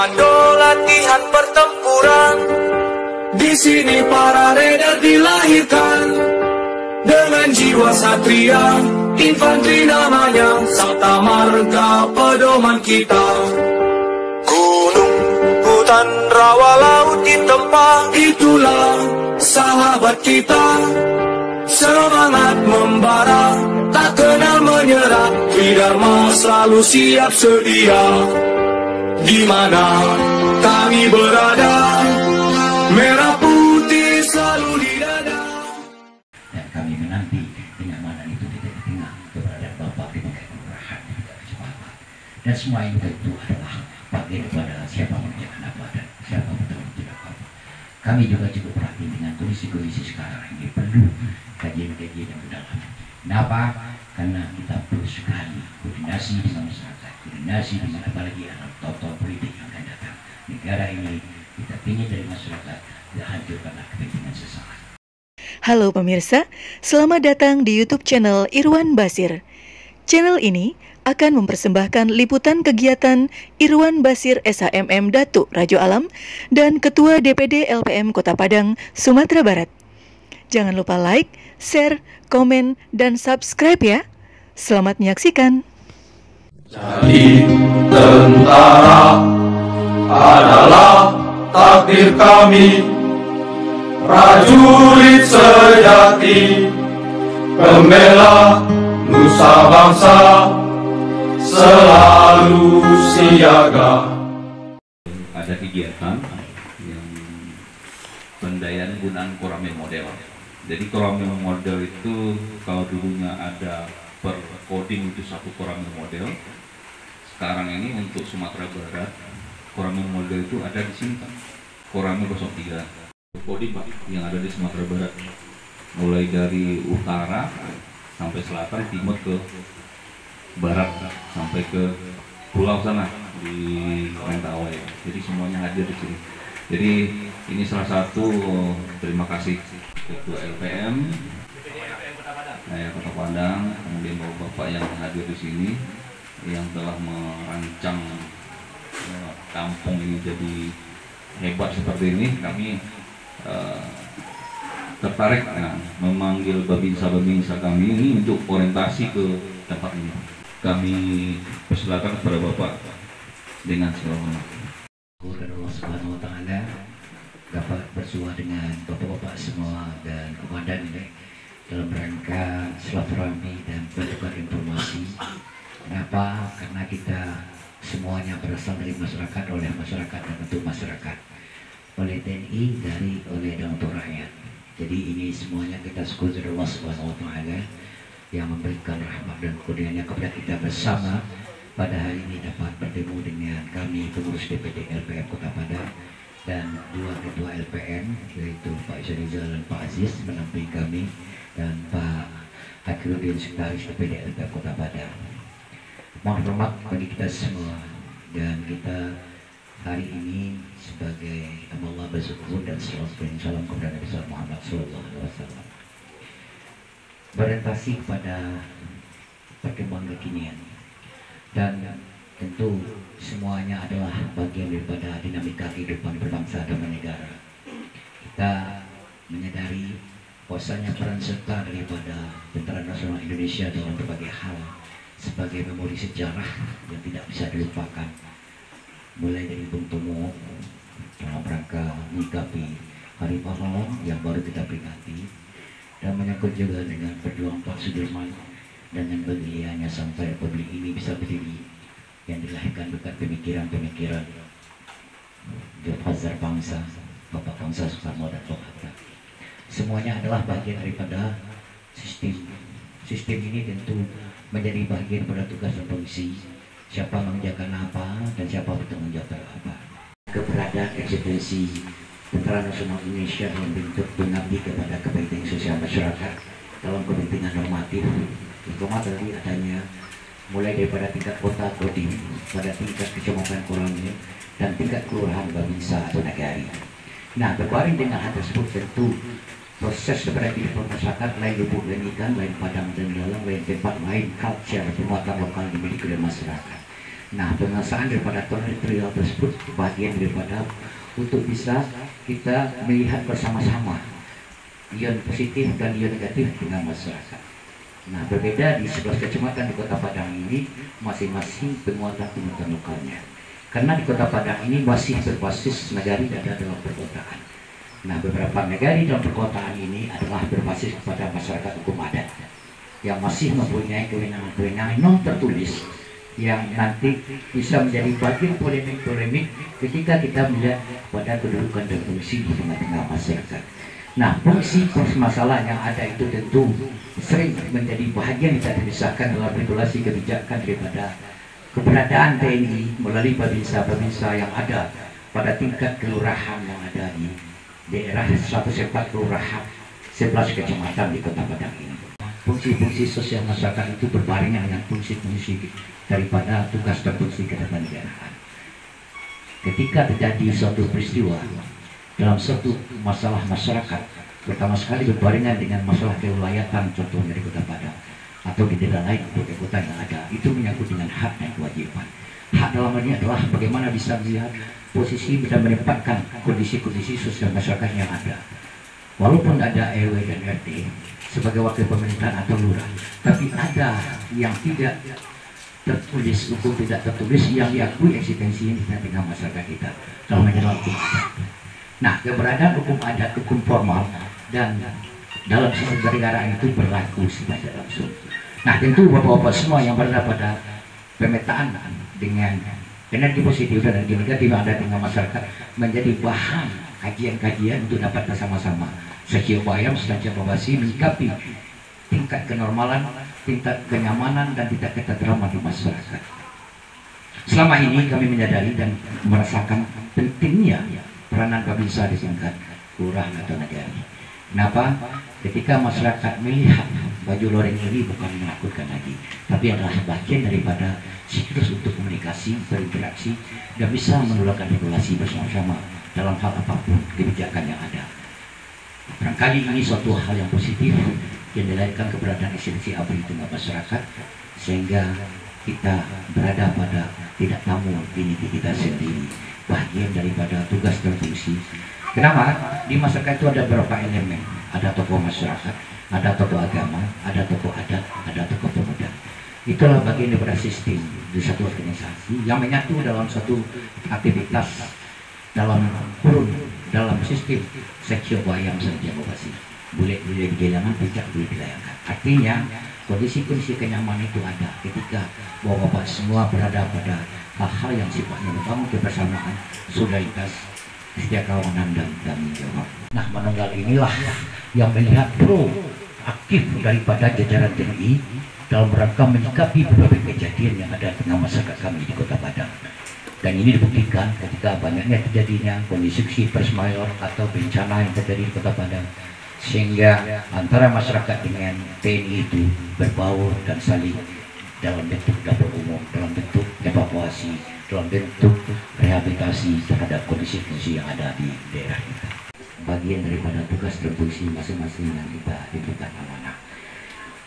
komando latihan pertempuran. Di sini para raider dilahirkan dengan jiwa satria, infanteri namanya, Sabta Marga pedoman kita. Gunung, hutan, rawa, laut ditempa, itulah sahabat kita. Semangat membara, tak kenal menyerah, Tridharma selalu siap sedia. Di mana kami berada, merah putih selalu di dada. Dan kami menanti kenyamanan itu tidak ditinggal keberadaan Bapak di bingkai kemurahan dan juga kecepatan. Dan semua ini tentu adalah bagian daripada siapa mengerjakan apa dan siapa bertanggung jawab apa. Kami juga cukup perhatian dengan kondisi-kondisi sekarang ini perlu kajian-kajian yang mendalam. Kenapa? Karena kita perlu sekali koordinasi dengan masyarakat, koordinasi dengan apalagi anak tokoh politik yang akan datang. Negara ini kita ingin dari masyarakat tidak hancurkanlah kepentingan sesaat. Halo pemirsa, selamat datang di YouTube channel Irwan Basir. Channel ini akan mempersembahkan liputan kegiatan Irwan Basir SHMM Datuk Rajo Alam dan Ketua DPD LPM Kota Padang, Sumatera Barat. Jangan lupa like, share, komen, dan subscribe ya. Selamat menyaksikan. Jadi tentara adalah takdir kami, prajurit sejati, pembela nusa bangsa, selalu siaga. Ada kegiatan yang pendayaan gunaan koramil model. Jadi koramil model itu kalau dulunya ada per coding itu satu koramil model. Sekarang ini untuk Sumatera Barat koramil model itu ada di sini Pak. Koramil 03 coding Pak yang ada di Sumatera Barat. Mulai dari utara sampai selatan, timur ke barat sampai ke pulau sana di Mentawai. Jadi semuanya hadir di sini. Jadi ini salah satu terima kasih Ketua LPM, Kota Padang, kemudian bapak-bapak yang hadir di sini yang telah merancang kampung ini jadi hebat seperti ini. Kami tertarik memanggil babinsa kami ini untuk orientasi ke tempat ini. Kami persilakan kepada bapak dengan segala hormat. Allah Subhanahu Wa Taala dapat bersua dengan bapak-bapak semua dan komandan ini dalam rangka silaturahmi dan bertukar informasi. Kenapa? Karena kita semuanya berasal dari masyarakat, oleh masyarakat dan untuk masyarakat, oleh TNI, oleh dan untuk rakyat. Jadi ini semuanya kita syukur kepada Allah Subhanahu Wa Taala yang memberikan rahmat dan kurnianya kepada kita bersama pada hari ini dapat bertemu dengan kami pengurus DPD LPM Kota Padang dan dua ketua LPM yaitu Pak Syahrizal dan Pak Aziz menampingi kami dan Pak Akhirudin Sekretaris DPD LPM Kota Padang. Mohon hormat bagi kita semua dan kita hari ini sebagai Allah bersyukur dan salam kepada Nabi Muhammad SAW berorientasi kepada perkembangan kekinian. Dan tentu semuanya adalah bagian daripada dinamika kehidupan berbangsa dan bernegara. Kita menyadari bahwasanya peran serta daripada Tentara Nasional Indonesia dalam berbagai hal sebagai memori sejarah yang tidak bisa dilupakan. Mulai dari Bung Tomo dalam rangka menyikapi Hari Pahlawan yang baru kita peringati dan menyangkut juga dengan perjuangan Pak Sudirman dengan berdirinya sampai republik ini bisa berdiri yang dilahirkan berkat pemikiran-pemikiran Ghaffar bangsa, Bapak Bangsa Soekarno dan Bung Hatta. Semuanya adalah bagian daripada sistem. Sistem ini tentu menjadi bagian pada tugas dan fungsi siapa mengerjakan apa dan siapa bertanggung jawab apa. Keberadaan eksistensi Tentara Nasional Indonesia yang bentuk mengabdi kepada kepentingan sosial masyarakat dalam kepentingan normatif. Terutama tadi adanya mulai daripada tingkat kota kodim pada tingkat kecamatan koramil dan tingkat kelurahan babinsa atau nagari. Nah, berbaring dengan hal tersebut tentu proses daripada kehidupan masyarakat lain lubuk dan ikan, lain padang dan dalam, lain tempat, lain culture, permuatan lokal dimiliki oleh masyarakat. Nah, pengesahan daripada teritorial tersebut bagian daripada untuk bisa kita melihat bersama-sama ion positif dan ion negatif dengan masyarakat. Nah, berbeda di 11 kecamatan di Kota Padang ini masing-masing penguatan lokalnya. Karena di Kota Padang ini masih berbasis nagari ada dalam perkotaan. Nah, beberapa nagari dalam perkotaan ini adalah berbasis kepada masyarakat hukum adat yang masih mempunyai kewenangan-kewenangan non tertulis yang nanti bisa menjadi bagian polemik-polemik ketika kita melihat pada kedudukan dan fungsi di tengah-tengah masyarakat. Nah, fungsi masalah yang ada itu tentu sering menjadi bahagian yang tidak terpisahkan dalam regulasi kebijakan daripada keberadaan TNI melalui babinsa-babinsa yang ada pada tingkat kelurahan yang ada di daerah 104 kelurahan 11 kecamatan di Kota Padang ini. Fungsi-fungsi sosial masyarakat itu berbarengan dengan fungsi-fungsi daripada tugas dan fungsi ketatanegaraan. Ketika terjadi suatu peristiwa dalam suatu masalah masyarakat, pertama sekali berbarengan dengan masalah kewilayatan, contohnya di Kota Padang atau di daerah lain kota-kota yang ada, itu menyangkut dengan hak dan kewajiban. Hak dalam hal ini adalah bagaimana bisa melihat posisi bisa menempatkan kondisi-kondisi sosial masyarakat yang ada. Walaupun ada RW dan RT sebagai wakil pemerintahan atau lurah, tapi ada yang tidak tertulis, hukum tidak tertulis yang diakui eksistensinya di tengah masyarakat kita dalam menjalankan hukum adat. Nah, keberadaan hukum adat, hukum formal dan dalam sistem bernegara itu berlaku secara langsung. Nah, tentu bapak-bapak semua yang berada pada pemetaan dengan energi positif dan energi negatif yang ada dengan masyarakat menjadi bahan kajian-kajian untuk dapat bersama-sama sekian bayam secara membahasi menyikapi tingkat kenormalan, tingkat kenyamanan dan tingkat ketentraman di masyarakat. Selama ini kami menyadari dan merasakan pentingnya peranan babinsa di tingkat kelurahan atau negara. Kenapa? Ketika masyarakat melihat baju loreng ini bukan menakutkan lagi, tapi adalah bagian daripada siklus untuk komunikasi, berinteraksi, dan bisa mengeluarkan regulasi bersama-sama dalam hal apapun kebijakan yang ada. Barangkali ini suatu hal yang positif yang dilahirkan keberadaan esensi ABRI di tengah masyarakat, sehingga kita berada pada tidak tamu diri kita sendiri, bagian daripada tugas dan fungsi. Kenapa? Di masyarakat itu ada beberapa elemen, ada tokoh masyarakat, ada tokoh agama, ada tokoh adat, ada tokoh pemuda. Itulah bagian daripada sistem di satu organisasi yang menyatu dalam satu aktivitas dalam kurun dalam sistem seksio bayam saja bobasi. Boleh dijalankan, tidak boleh dilayangkan. Artinya kondisi-kondisi kenyamanan itu ada ketika bapak-bapak semua berada pada hal-hal yang sifatnya membangun kebersamaan, solidaritas, setia kawanan dan tanggung jawab. Nah, menunggal inilah yang melihat proaktif daripada jajaran TNI dalam rangka menyikapi berbagai kejadian yang ada di tengah masyarakat kami di Kota Padang. Dan ini dibuktikan ketika banyaknya terjadinya kondisi pers mayor atau bencana yang terjadi di Kota Padang, sehingga antara masyarakat dengan TNI itu berbaur dan saling dalam bentuk dapur umum, dalam bentuk evakuasi, dalam bentuk rehabilitasi terhadap kondisi-kondisi yang ada di daerah kita. Bagian daripada tugas dan fungsi masing-masing yang kita diberikan amanah.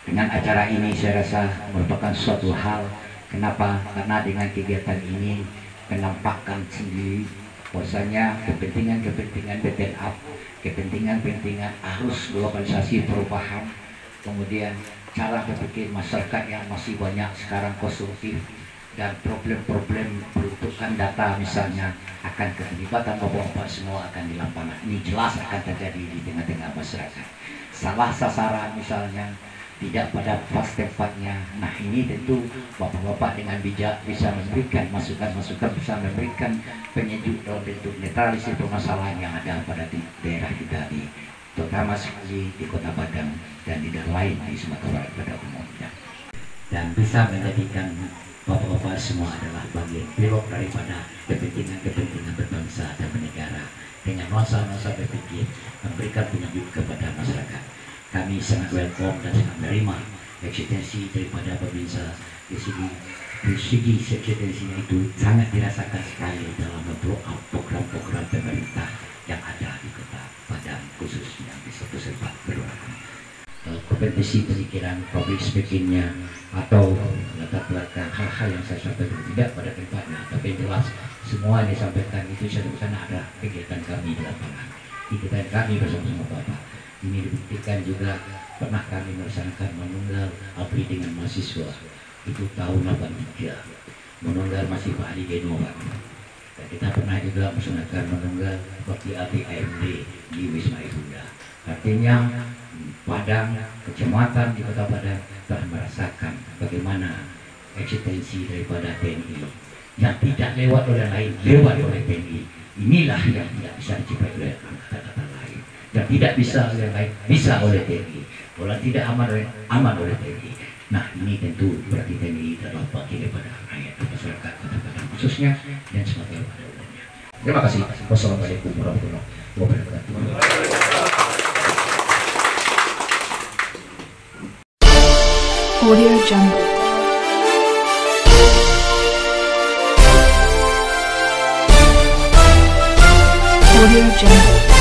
Dengan acara ini saya rasa merupakan suatu hal. Kenapa? Karena dengan kegiatan ini menampakkan sendiri bahwasanya kepentingan-kepentingan bottom up, kepentingan-kepentingan arus globalisasi perubahan, kemudian cara berpikir masyarakat yang masih banyak sekarang konsumtif, dan problem-problem peruntukan data misalnya akan keterlibatan bapak-bapak semua akan di lapangan. Ini jelas akan terjadi di tengah-tengah masyarakat. Salah sasaran misalnya tidak pada pas tempatnya. Nah, ini tentu bapak-bapak dengan bijak bisa memberikan masukan-masukan, bisa memberikan penyejuk dalam bentuk netralisir permasalahan yang ada pada daerah kita di terutama sekali di Kota Padang dan di daerah lain di Sumatera Barat pada umumnya, dan bisa menjadikan bapak-bapak semua adalah bagian pilot daripada kepentingan-kepentingan berbangsa dan bernegara dengan nuansa-nuansa berpikir memberikan penyejuk kepada masyarakat. Kami sangat welcome dan sangat menerima eksistensi daripada babinsa di segi eksistensinya itu sangat dirasakan sekali dalam memblok program-program pemerintah yang ada di Kota Padang, khususnya di 104 kelurahan. Kompetisi pemikiran public speakingnya atau latar belakang hal-hal yang saya sampaikan tidak pada tempatnya, tapi yang jelas semua yang disampaikan itu saya sana ada kegiatan kami di lapangan, kegiatan kami bersama-sama Bapak. Ini dibuktikan juga pernah kami melaksanakan menunggal APRI dengan mahasiswa itu tahun 83, menunggal masih Pak Ali Genova. Dan kita pernah juga melaksanakan menunggal bakti APRI AMD di Wisma Ibunda. Artinya Padang, kecamatan di Kota Padang telah merasakan bagaimana eksistensi daripada TNI yang tidak lewat oleh lain, lewat oleh TNI. Inilah yang tidak bisa dicapai oleh angkatan lain, yang tidak bisa oleh lain, bisa oleh TNI. Kalau tidak aman oleh TNI. Nah, ini tentu berarti TNI adalah bagian daripada rakyat masyarakat Kota Padang khususnya dan sebagai pada umumnya. Terima kasih. Wassalamualaikum warahmatullahi wabarakatuh. Audio Jungle. Audio Jungle.